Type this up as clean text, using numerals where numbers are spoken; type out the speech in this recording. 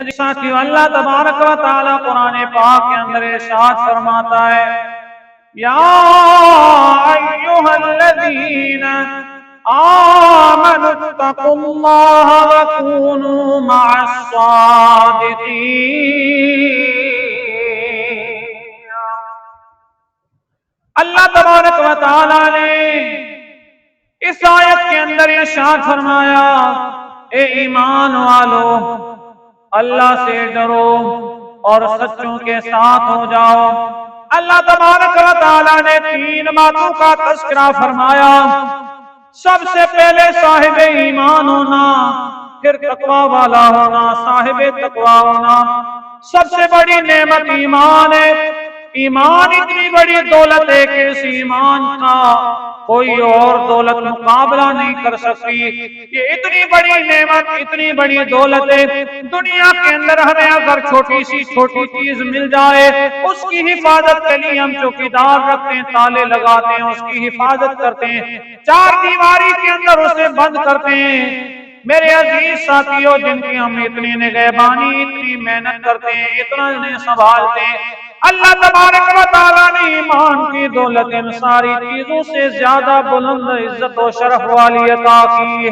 ساتھیو اللہ تبارک و تعالی قرآن پاک کے اندر ارشاد فرماتا ہے یا ایھا الذین آمنوا اتقوا اللہ وکونوا مع الصادقین۔ اللہ تبارک و تعالی نے اس آیت کے اندر ارشاد فرمایا اے ایمان والو اللہ سے ڈرو اور سچوں کے ساتھ ہو جاؤ۔ اللہ تبارک و تعالی نے 3 باتوں کا تذکرہ فرمایا۔ سب سے پہلے صاحب ایمان ہونا، پھر تقوی والا ہونا، صاحب تقوی ہونا۔ سب سے بڑی نعمت ایمان ہے۔ ایمان اتنی بڑی دولت ہے کہ اس ایمان کا کوئی اور دولت مقابلہ نہیں کر سکتی۔ یہ اتنی بڑی نعمت، اتنی بڑی دولت ہے، دنیا کے اندر ہمیں اگر چھوٹی سی چھوٹی چیز مل جائے اس کی حفاظت کے لیے ہم چوکیدار رکھتے ہیں، تالے لگاتے ہیں، اس کی حفاظت کرتے ہیں، 4 دیواری کے اندر اسے بند کرتے ہیں۔ میرے عزیز ساتھیوں، جن کی ہم اتنی نگہبانی، اتنی محنت کرتے ہیں، اتنا انہیں سنبھالتے ہیں، اللہ تبارک و تعالیٰ نے ایمان کی دولت ان ساری چیزوں سے زیادہ بلند عزت و شرف والی عطا کی ہے۔